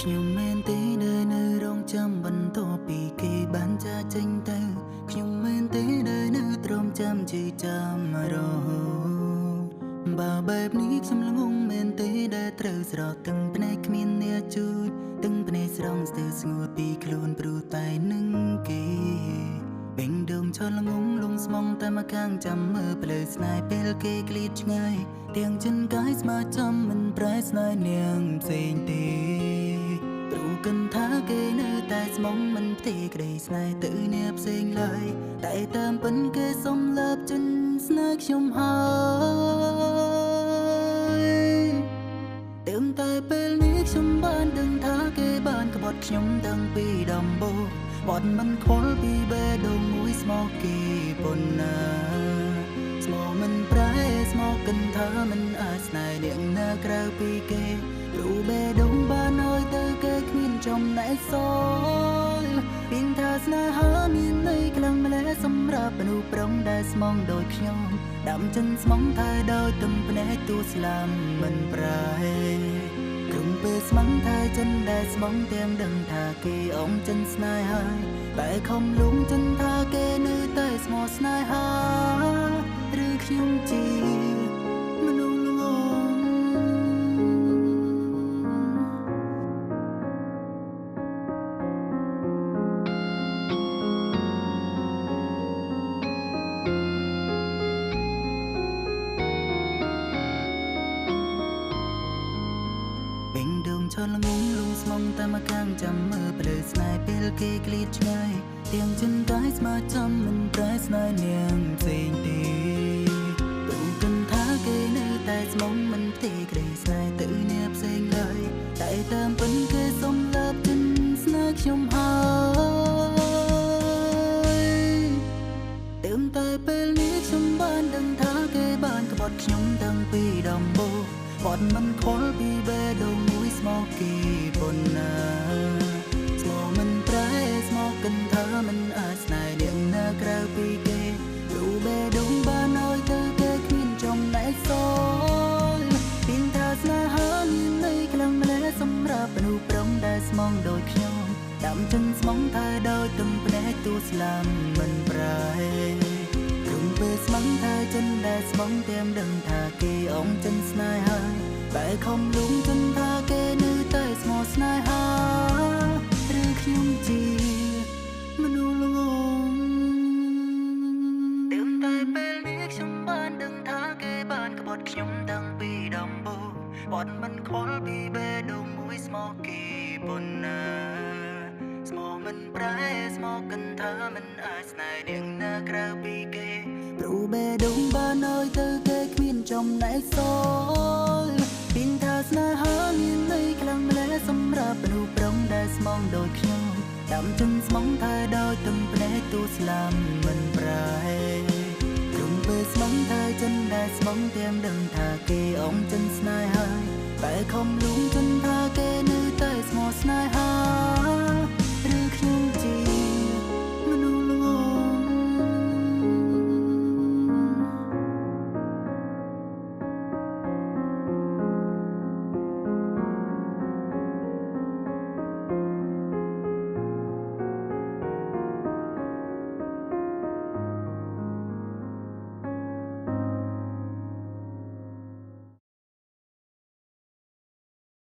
ខ្ញុំមែនទេដែលនៅរងចាំបន្តពីគេបានចាចេញទៅខ្ញុំមែនទេដែលនៅទ្រាំចាំជឿចាំរហូតបើបែបនេះខ្ញុំល្ងងមែនទេដែលត្រូវស្រោតទាំងភ្នែកគ្មានអ្នកជួយទាំងភ្នែកស្រង់ស្ទើរស្ងួតពីខ្លួនព្រោះតែនឹងគេបេងដូងឆលងងលងស្មងតែមកខាងចាំមើលផ្លូវស្នេហ៍ពេលគេក្លៀតឆ្ងាយទាំងចិនកាយស្មាចំមិនប្រែស្នេហ៍នាងផ្សេងទេព្រោះគិនថាគេនៅតែស្មងមិនផ្ទេរក្តីស្នេហ៍ទៅអ្នកផ្សេងឡើយតែតាមពិនគេសុំលើបចិនស្នេហ៍ខ្ញុំហើយតែពេលនេះខ្ញុំបានដឹងថាគេបានក្បត់ខ្ញុំតាំងពីដំបូងបត់មិនខ្វល់ពីបេះដូងមួយស្មោកគេប៉ុណ្ណាស្មោកមិនប្រែស្មោកគិនថាមិនអាចស្នេហ៍នាងណាក្រៅពីគេព្រោះបេះដូងបានឲ្យទៅគេគ្មានចំណែកសល់ពីងថាស្នេហាមានន័យខ្លាំងម្ល៉េះសម្រាប់មនុស្សប្រុងដែលស្មងដូចខ្ញុំដាំចិនស្មងថាដោយទំភ្នែកទូស្លាមមិនប្រែក្រុមពេលស្មងថាចិនដែលស្មងទាំងដឹងថាគេអងចិនស្នេហាតែខំលងចិនថាគេនៅតែស្មោះស្នេហាឬខ្ញុំជាមនុស្សល្ងងបេងដូងឆលងងលងស្មងតែមកខាងចាំមើលផ្លូវស្នេហ៍ពេលគេក្លៀតឆ្ងាយទាំងចិនកាយស្មាចំមិនប្រែស្នេហ៍នាងផ្សេងទេព្រោះគិនថាគេនៅតែស្មងមិនផ្ទេរក្តីស្នេហ៍ទៅអ្នកផ្សេងឡើយតែតាមពិនគេសុំលើបចិនស្នេហ៍ខ្ញុំហើយតែពេលនេះខ្ញុំបានដឹងថាគេបានក្បត់ខ្ញុំតាំងពីដំបូងបត់មិនខ្វល់ពីបេះដូងមួយស្មោកគេប៉ុណ្ណាស្មោកមិនប្រែស្មោកគិនថាមិនអាចស្នេហ៍នាងណាក្រៅពីគេព្រោះបេះដូងបានឲ្យទៅគេគ្មានចំណែកសល់ពីងថាស្នេហាមានន័យខ្លាំងម្ល៉េះសម្រាប់មនុស្សប្រុងដែលស្មងដូចខ្ញុំដាំចិនស្មងថាដោយទំភ្នែកទូស្លាមមិនប្រែក្រុមពេលស្មងថាចិនដែលស្មងទាំងដឹងថាគេអងចិនស្នេហាតែខំលងចិនថាគេនៅតែស្មោះស្នេហាឬខ្ញុំជាមនុស្សល្ងងតែពេលនេះខ្ញុំបានដឹងថាគេបានក្បត់ខ្ញុំតាំងពីដំបូងបត់មិនខ្វល់ពីបេះដូងមួយស្មោកគេប៉ុណ្ណាស្មោះមិនប្រែស្មោកគិនថាមិនអាចស្នេហ៍នាងណាក្រៅពីគេព្រោះបេះដូងបានឲ្យទៅគេគ្មានចំណែកសល់ពីងថាស្នេហាមានន័យខ្លាំងម្ល៉េះសម្រាប់មនុស្សប្រុងដែលស្មងដូចខ្ញុំដាំចិនស្មងថាដោយទំភ្នែកទូស្លាមមិនប្រែក្រុមពេលស្មងថាចិនដែលស្មងទាំងដឹងថាគេអងចិនស្នេហាតែខំលងចិនថាគេនៅតែស្មោះស្នេហា